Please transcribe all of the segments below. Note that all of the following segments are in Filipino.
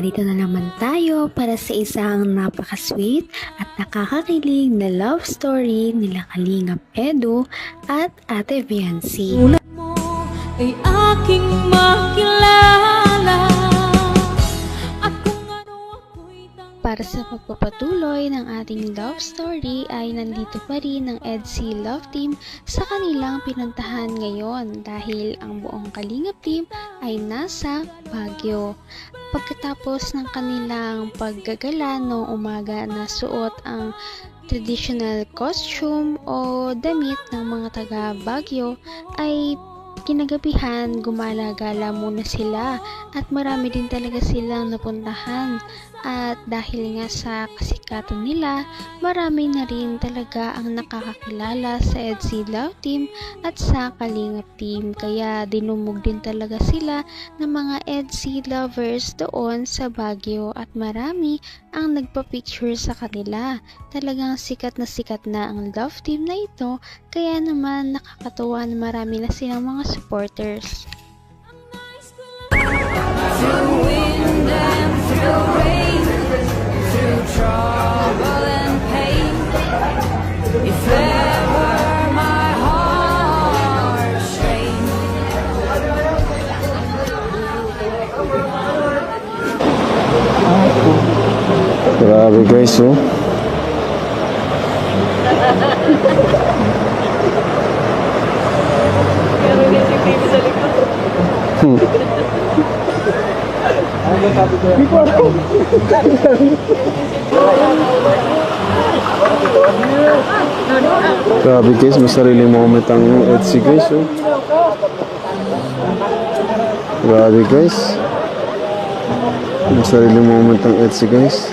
narito na naman tayo para sa isang napaka-sweet at nakakakilig na love story nila Kalingap Edu at Ate Viancy. Tulad mo ay aking makilala at kung ano ako'y Para sa pagpapatuloy ng ating love story ay nandito pa rin ang EDC Love Team sa kanilang pinuntahan ngayon dahil ang buong Kalingap Team ay nasa Baguio. Pagkatapos ng kanilang paggagala noong umaga na suot ang traditional costume o damit ng mga taga Baguio ay kinagabihan gumala-gala muna sila at marami din talaga silang napuntahan. At dahil nga sa kasikatan nila, marami na rin talaga ang nakakakilala sa EDC Love Team at sa Kalingap Team. Kaya dinumog din talaga sila ng mga EDC lovers doon sa Baguio at marami ang nagpa-picture sa kanila. Talagang sikat na ang Love Team na ito, kaya naman nakakatuwa na marami na silang mga supporters. through wind and through rain, through trouble and pain. If ever my heart strained, Grabe guys, oh. Grabe guys, may sariling moment ang EDC guys, oh. Grabe guys. May sariling moment ang EDC guys.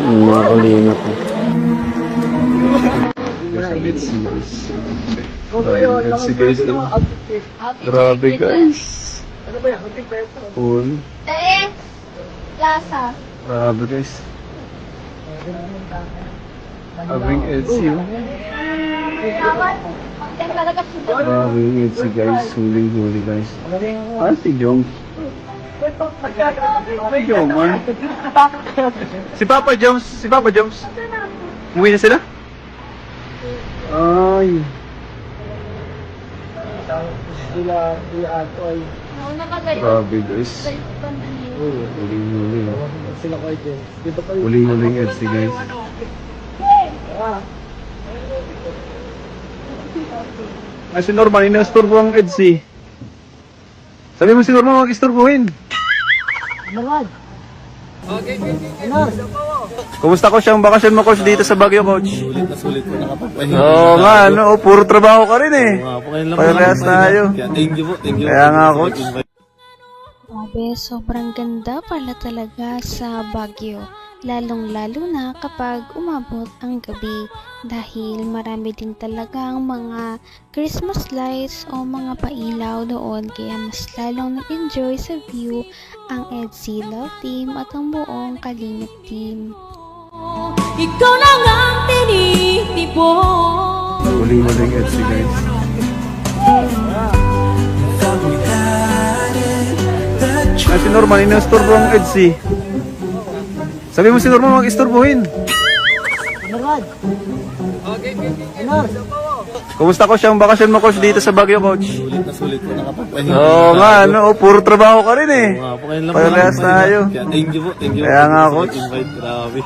Yung mga kalingap, oh. EDC guys. EDC guys, oh. Grabe guys. Cool. Lasa. Grabe guys. Abing EDC, oh. Grabe yung EDC guys. Huling-huli guys. Ah, si Jong. Si Jong, man. Si Papa Jones. Si Papa Jones. Umuwi na sila? Ay. Grabe guys. Huling-huli. Huling-huling EDC guys. Ay, si Norman, ina-istorbo ang EDC. Sabi mo si Norman, mag-istorbohin. Kumusta ko siyang bakasyon mo, coach, dito sa Baguio, coach? Sulit po nakapagpahinga. Oo nga, ano, puro trabaho ka rin eh. Oo nga po, ngayon lang po Parehas tayo. Kaya thank you po, thank you. Kaya nga, coach. Grabe, sobrang ganda pala talaga sa Baguio. Lalong-lalo na kapag umabot ang gabi dahil marami din talagang mga Christmas lights o mga pailaw doon kaya mas lalong nag-enjoy sa view ang EDC Love Team at ang buong Kalingap Team. ikaw lang ang tinitipon. Huling-huling EDC guys. Ay, si Norman, ina-istorbo ang EDC. Sabi mo si Norman, mag-istorbohin. Kumusta ko siyang bakasyon mo, coach, dito sa Baguio, coach? Sulit po nakapagpahinga. Oo nga, ano, puro trabaho ka rin eh. Oo nga po, ngayon lang po Parehas tayo. Kaya thank you po, thank you. Kaya nga, coach. Invite, grabe.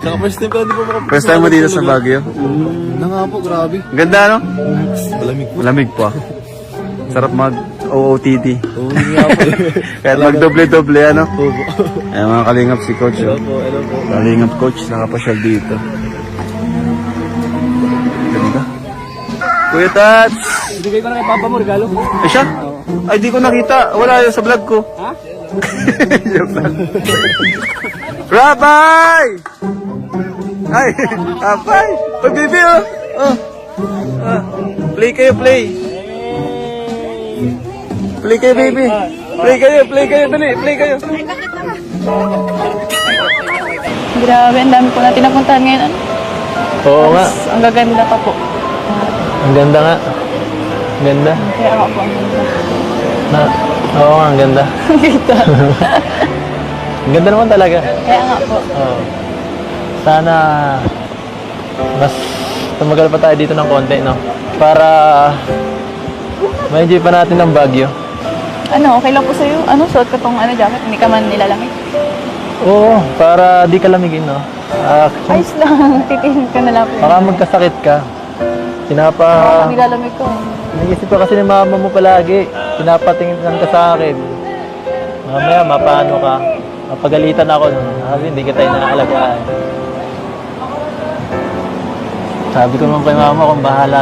Saka first time ko, hindi po makapunta. First time mo dito sa Baguio? Na nga po, grabe. Ganda, no? Malamig po. Malamig pa. Sarap mag-OOTD. Oo nga po. Kahit mag-doble-doble, ano? Oo po. Ay, mga kalingap si coach. Hello Oh. po, hello po. Kalingap coach, nakapasyal dito. Ganda. Kuya Tats! Bigay ko na kay Papa mo, regalo. Ay siya? Ay, di ko nakita. Wala yun sa vlog ko. Ha? Rabay! Ay, Rabay! Pag-bibi, oh! Oh. Ah. Play kayo, play. Play kayo, baby. Play kayo, dali, play kayo. Grabe, ang dami ko na tinapuntahan ngayon. Oo nga. Ang gaganda pa po. Ang ganda nga. Ganda. Kaya ako po ang ganda. Na, Oo nga, ang ganda. Ang ganda naman talaga. Kaya nga po. Oo. Sana mas tumagal pa tayo dito ng konti, no? Para ma-enjoy pa natin ang Baguio. Ano, okay lang po sa'yo? Ano, suot ko tong jacket, hindi ka man nilalamig. Oo, para di ka lamigin, no? Ayos lang, titingin ka na lang po. Baka magkasakit ka. Baka nilalamig ko. Naisip ko kasi ni mama mo palagi. Pinapatingin ka sa akin. Mamaya, mapaano ka. Mapagalitan ako nun. Sabi, hindi kita inaalagaan. Sabi ko naman kay mama kung bahala.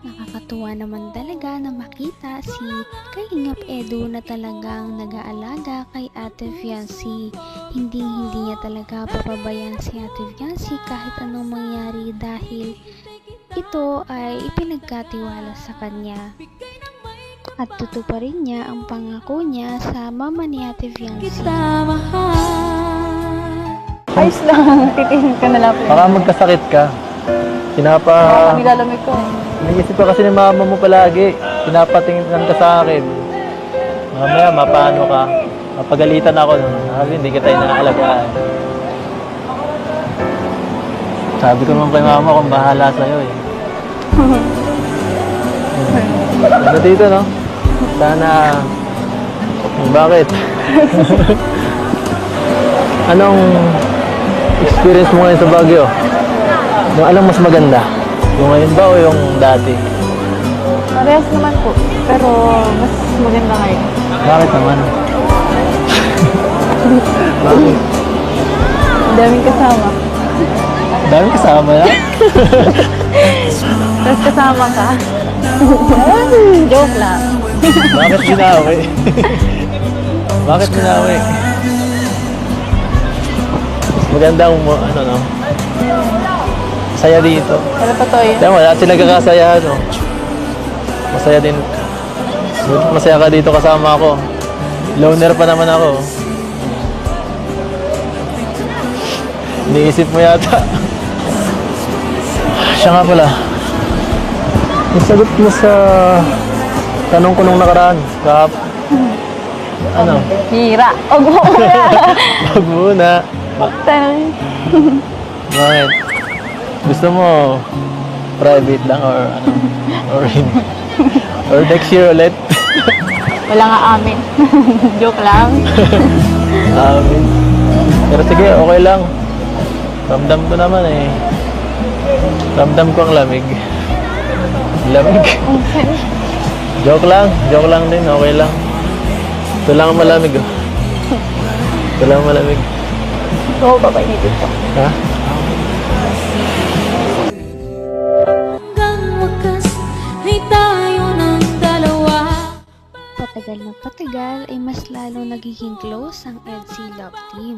Nakakatuwa naman talaga na makita si Kalingap Edu na talagang nag-aalaga kay Ate Fiancy. Hindi niya talaga papabayaan si Ate Fiancy kahit anong mangyari dahil ito ay ipinagkatiwala sa kanya. At tutuparin niya ang pangako niya sa mama ni Ate Fiancy. kita mahal. Ayos lang, titingin ka na lang po. Baka magkasakit ka. Baka nilalamig ko. Naisip ko kasi ni mama mo palagi. Pinapatingin ka sa akin. Mamaya, mapaano ka. Mapagalitan ako nun. Sabi, hindi kita inaalagaan. Sabi ko naman kay mama kung bahala sa'yo eh. Ano dito, no? Sana... Bakit? Anong experience mo ngayon sa Baguio? Yung alam mas maganda? Yung ngayon ba o yung dati? Parehas naman po, pero mas maganda ngayon. Bakit naman? Bakit? Ang daming kasama. Dami kasama na? Tapos kasama ka. Joke lang. Bakit binawi? Bakit binawi? Mas maganda kung ano, no? Masaya dito. Pero totoo yun. Tama, lahat sila kakasayahan, no? Masaya din. Masaya ka dito kasama ako. Loner pa naman ako. Iniisip mo yata. Siya nga pala. Yung sagot mo sa tanong ko nung nakaraan. Ano? Hira. Huwag mo muna. Wag muna. Bakit? Gusto mo private lang or ano? Or next year ulit? Wala nga amin. Joke lang. Pero sige, okay lang. Ramdam ko naman eh. Ramdam ko ang lamig. Lamig. Joke lang din, okay lang. Ito lang ang malamig oh. Ito lang ang malamig. Oo, papainitin ko. Ha? Hanggang wakas ay tayo ng dalawa. Patagal na patagal ay mas lalong nagiging close ang EDSI Love Team.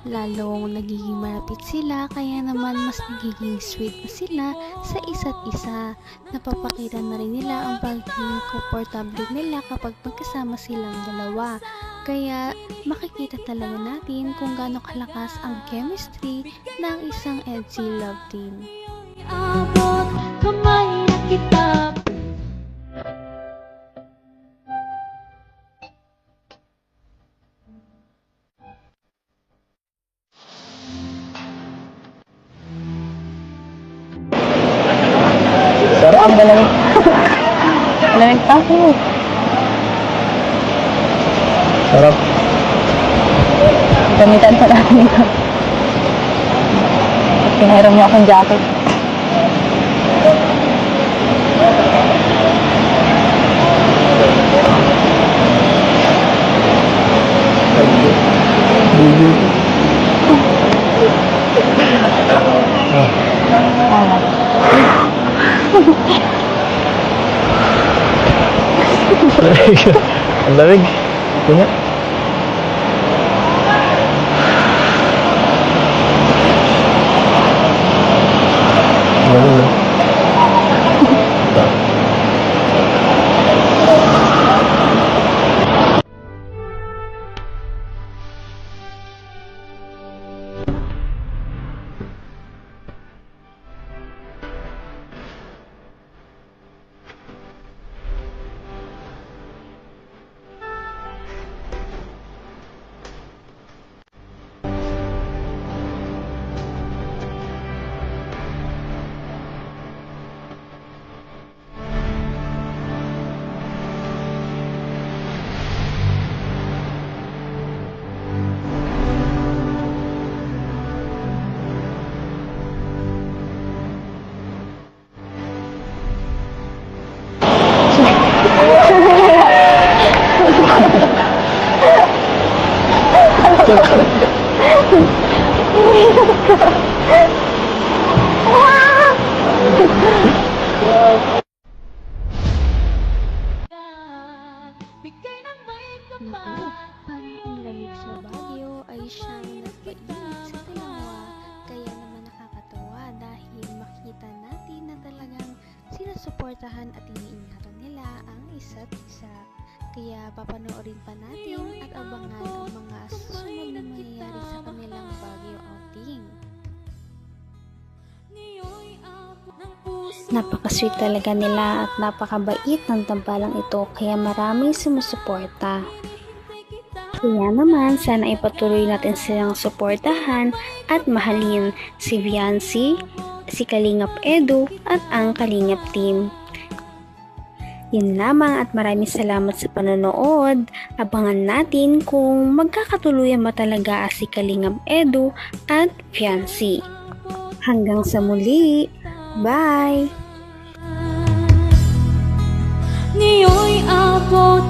Lalong nagiging malapit sila kaya naman mas nagiging sweet na sila sa isa't isa. Napapakita na rin nila ang pagiging komportable nila kapag magkasama silang dalawa. Kaya makikita talaga natin kung gaano kalakas ang chemistry ng isang EDSI Love Team. Abot kamay na kita. Sarap. Ang malamig. Malamig pa ako. Sarap. Gamitan pa natin ito. Pinahiram niyo akong jacket. Ang lamig. Punya. Ganun na. Naku, parang ang lamig sa Baguio ay siyang nagpainit sa dalawa. Kaya naman nakakatawa dahil makita natin na talagang sinusuportahan at iniingatan nila ang isa't isa. Kaya papanoorin pa natin at abangan ang mga susunod na mangyayari sa kanilang Baguio outing. Napaka-sweet talaga nila at napakabait ng tambalang ito kaya maraming sumusuporta. Kaya naman sana ipatuloy natin silang suportahan at mahalin si Viancy, si Kalingap Edu at ang Kalingap team. Yun lamang at maraming salamat sa panonood. Abangan natin kung magkakatuluyan ba talaga si Kalingap Edu at Viancy. Hanggang sa muli. Bye! Ngayon'y abot